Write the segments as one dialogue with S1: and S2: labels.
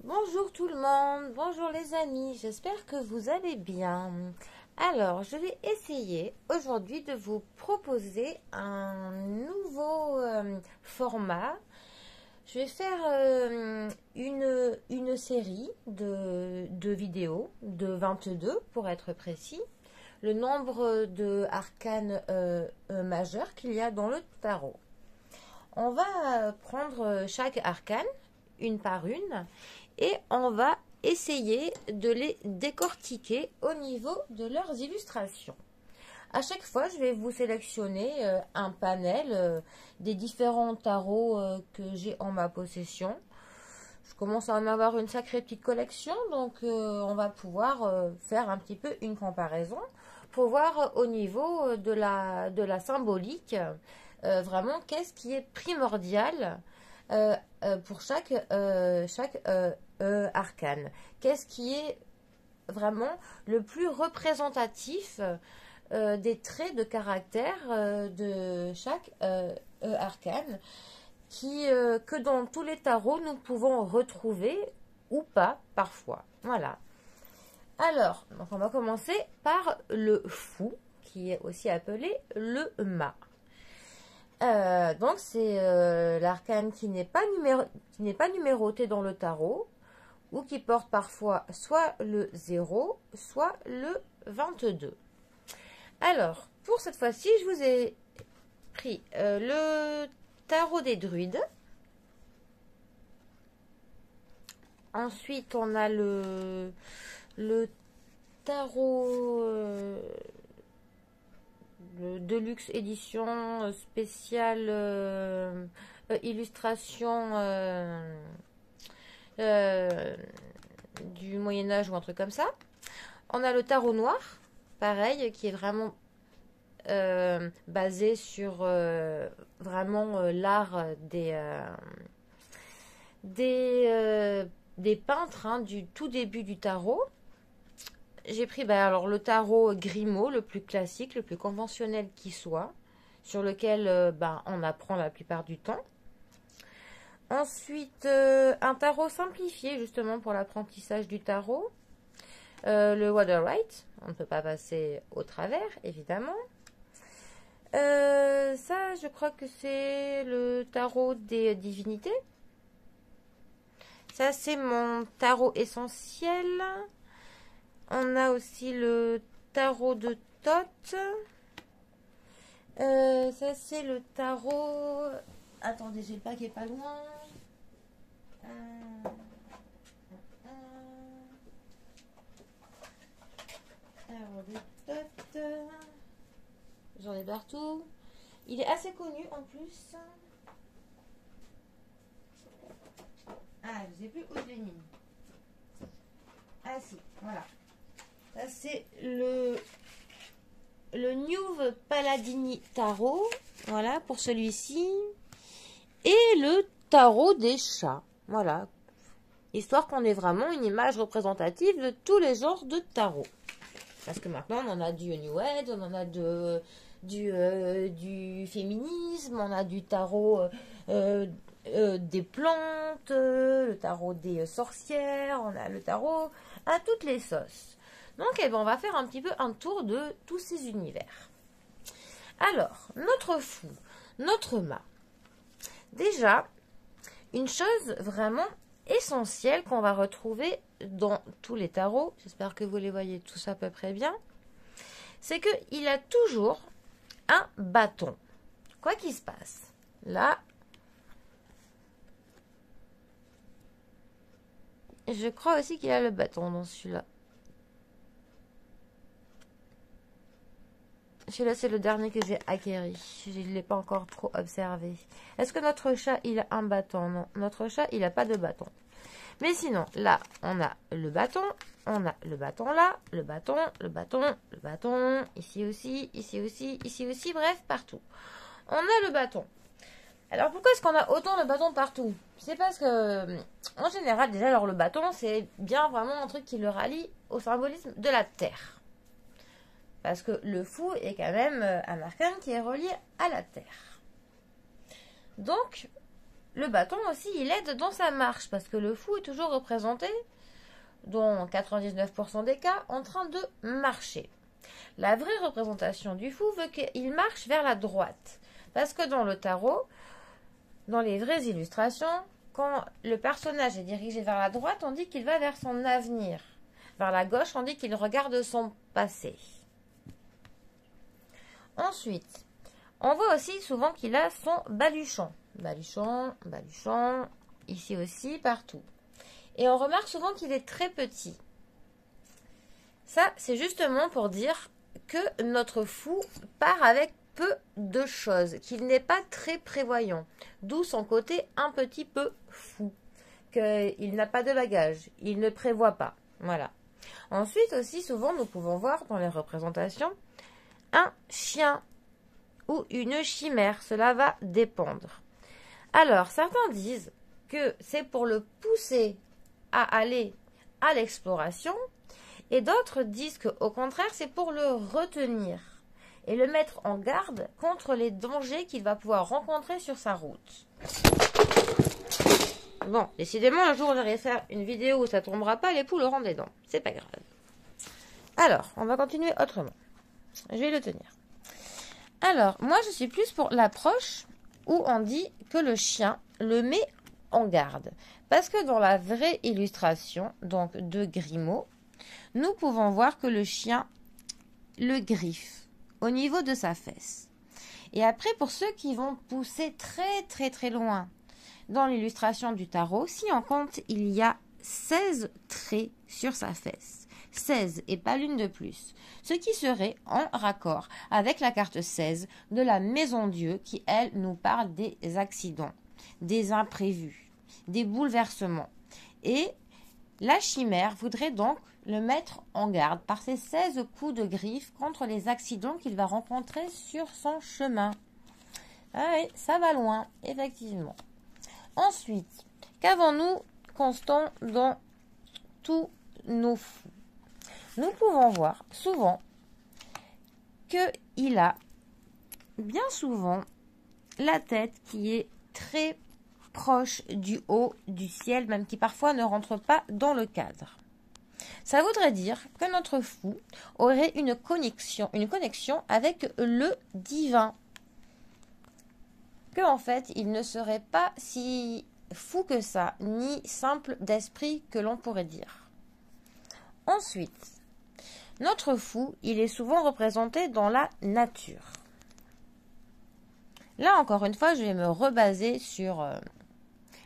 S1: Bonjour tout le monde, bonjour les amis, j'espère que vous allez bien. Alors, je vais essayer aujourd'hui de vous proposer un nouveau format. Je vais faire une série de vidéos, de 22 pour être précis. Le nombre de arcanes majeurs qu'il y a dans le tarot. On va prendre chaque arcane, une par une, et on va essayer de les décortiquer au niveau de leurs illustrations. À chaque fois, je vais vous sélectionner un panel des différents tarots que j'ai en ma possession. Je commence à en avoir une sacrée petite collection, donc on va pouvoir faire un petit peu une comparaison pour voir au niveau de la symbolique vraiment qu'est-ce qui est primordial pour chaque arcane. Qu'est-ce qui est vraiment le plus représentatif des traits de caractère de chaque arcane que dans tous les tarots nous pouvons retrouver ou pas parfois. Voilà. Alors, donc on va commencer par le fou, qui est aussi appelé le mât. Donc c'est l'arcane qui n'est pas numéroté dans le tarot ou qui porte parfois soit le 0, soit le 22. Alors, pour cette fois-ci, je vous ai pris le tarot des druides. Ensuite, on a le tarot Deluxe édition spéciale illustration du Moyen-Âge ou un truc comme ça. On a le tarot noir, pareil, qui est vraiment basé sur vraiment l'art des peintres hein, du tout début du tarot. J'ai pris alors le tarot Grimaud, le plus classique, le plus conventionnel qui soit, sur lequel on apprend la plupart du temps. Ensuite, un tarot simplifié justement pour l'apprentissage du tarot. Le Waterwright, on ne peut pas passer au travers, évidemment. Ça, je crois que c'est le tarot des divinités. Ça, c'est mon tarot essentiel. On a aussi le tarot de Thoth. Ça, c'est le tarot... Attendez, j'ai le pack qui est pas loin. Tarot de Thoth. J'en ai partout. Il est assez connu en plus. Ah, je sais plus où je l'ai mis. Ah si, voilà. Ça, c'est le New Paladini Tarot. Voilà, pour celui-ci. Et le tarot des chats. Voilà. Histoire qu'on ait vraiment une image représentative de tous les genres de tarot. Parce que maintenant, on en a du New Age, on en a du féminisme, on a du tarot des plantes, le tarot des sorcières, on a le tarot à toutes les sauces. Donc, on va faire un petit peu un tour de tous ces univers. Alors, notre fou, notre mât. Déjà, une chose vraiment essentielle qu'on va retrouver dans tous les tarots, j'espère que vous les voyez tous à peu près bien, c'est qu'il a toujours un bâton. Quoi qu'il se passe. Là, je crois aussi qu'il a le bâton dans celui-là. Celui-là, c'est le dernier que j'ai acquéri. Je ne l'ai pas encore trop observé. Est-ce que notre chat, il a un bâton? Non, notre chat, il n'a pas de bâton. Mais sinon, là, on a le bâton. On a le bâton là, le bâton, le bâton, le bâton. Ici aussi, ici aussi, ici aussi. Bref, partout. On a le bâton. Alors, pourquoi est-ce qu'on a autant de bâtons partout? C'est parce que, en général, déjà, alors le bâton, c'est bien vraiment un truc qui le rallie au symbolisme de la terre. Parce que le fou est quand même un arcane qui est relié à la terre. Donc, le bâton aussi, il aide dans sa marche parce que le fou est toujours représenté, dans 99% des cas, en train de marcher. La vraie représentation du fou veut qu'il marche vers la droite. Parce que dans le tarot, dans les vraies illustrations, quand le personnage est dirigé vers la droite, on dit qu'il va vers son avenir. Vers la gauche, on dit qu'il regarde son passé. Ensuite, on voit aussi souvent qu'il a son baluchon. Baluchon, baluchon, ici aussi, partout. Et on remarque souvent qu'il est très petit. Ça, c'est justement pour dire que notre fou part avec peu de choses, qu'il n'est pas très prévoyant, d'où son côté un petit peu fou, qu'il n'a pas de bagages, il ne prévoit pas. Voilà. Ensuite aussi, souvent, nous pouvons voir dans les représentations un chien ou une chimère, cela va dépendre. Alors, certains disent que c'est pour le pousser à aller à l'exploration, et d'autres disent qu'au contraire, c'est pour le retenir et le mettre en garde contre les dangers qu'il va pouvoir rencontrer sur sa route. Bon, décidément, un jour, j'aurai faire une vidéo où ça ne tombera pas, les poules auront des dents. C'est pas grave. Alors, on va continuer autrement. Je vais le tenir. Alors, moi, je suis plus pour l'approche où on dit que le chien le met en garde. Parce que dans la vraie illustration, donc de Grimaud, nous pouvons voir que le chien le griffe au niveau de sa fesse. Et après, pour ceux qui vont pousser très loin dans l'illustration du tarot, si on compte, il y a 16 traits sur sa fesse. 16 et pas l'une de plus. Ce qui serait en raccord avec la carte 16 de la Maison Dieu qui, elle, nous parle des accidents, des imprévus, des bouleversements. Et la chimère voudrait donc le mettre en garde par ses 16 coups de griffe contre les accidents qu'il va rencontrer sur son chemin. Ah oui, ça va loin, effectivement. Ensuite, qu'avons-nous constant dans tous nos fous? Nous pouvons voir souvent qu'il a bien souvent la tête qui est très proche du haut du ciel, même qui parfois ne rentre pas dans le cadre. Ça voudrait dire que notre fou aurait une connexion avec le divin. Que en fait, il ne serait pas si fou que ça, ni simple d'esprit que l'on pourrait dire. Ensuite, notre fou, il est souvent représenté dans la nature. Là, encore une fois, je vais me rebaser sur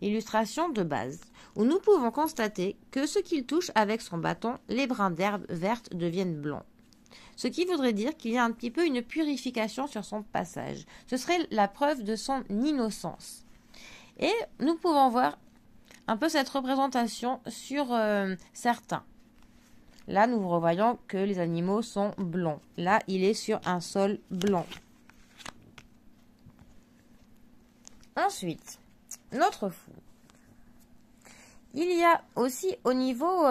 S1: l'illustration de base, où nous pouvons constater que ce qu'il touche avec son bâton, les brins d'herbe verte deviennent blancs. Ce qui voudrait dire qu'il y a un petit peu une purification sur son passage. Ce serait la preuve de son innocence. Et nous pouvons voir un peu cette représentation sur certains. Là, nous revoyons que les animaux sont blancs. Là, il est sur un sol blanc. Ensuite, notre fou. Il y a aussi au niveau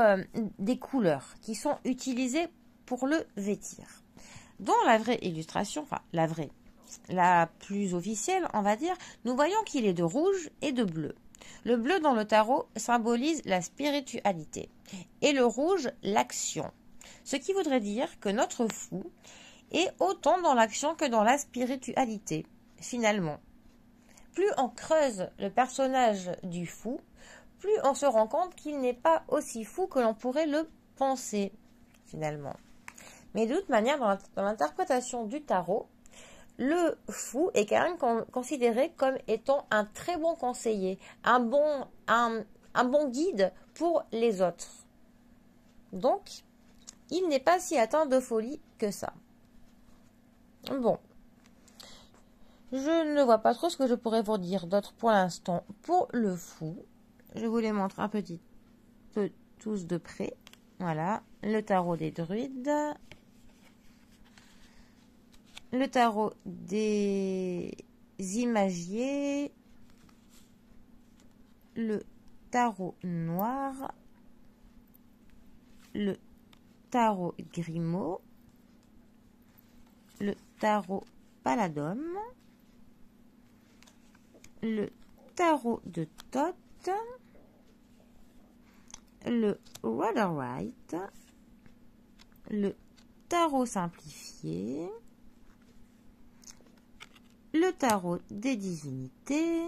S1: des couleurs qui sont utilisées pour le vêtir. Dans la vraie illustration, enfin la plus officielle, on va dire, nous voyons qu'il est de rouge et de bleu. Le bleu dans le tarot symbolise la spiritualité et le rouge l'action. Ce qui voudrait dire que notre fou est autant dans l'action que dans la spiritualité, finalement. Plus on creuse le personnage du fou, plus on se rend compte qu'il n'est pas aussi fou que l'on pourrait le penser, finalement. Mais de toute manière, dans l'interprétation du tarot, le fou est quand même considéré comme étant un très bon conseiller, un bon guide pour les autres. Donc, il n'est pas si atteint de folie que ça. Bon. Je ne vois pas trop ce que je pourrais vous dire d'autre pour l'instant pour le fou. Je vous les montre un petit peu tous de près. Voilà, le tarot des druides. Le tarot des imagiers. Le tarot noir. Le tarot Grimaud. Le tarot Paladum. Le tarot de Thoth, le Rider-Waite, le tarot simplifié, le tarot des divinités,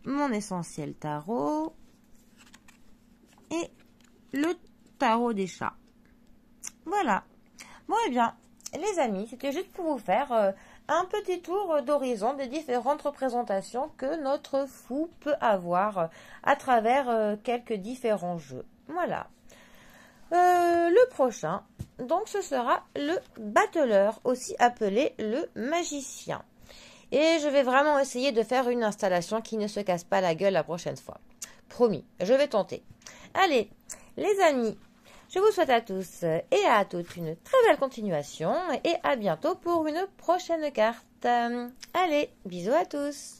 S1: mon essentiel tarot et le tarot des chats. Voilà. Bon, eh bien, les amis, c'était juste pour vous faire un petit tour d'horizon des différentes représentations que notre fou peut avoir à travers quelques différents jeux. Voilà. Le prochain, donc ce sera le battleur, aussi appelé le magicien. Et je vais vraiment essayer de faire une installation qui ne se casse pas la gueule la prochaine fois. Promis, je vais tenter. Allez, les amis, je vous souhaite à tous et à toutes une très belle continuation et à bientôt pour une prochaine carte. Allez, bisous à tous.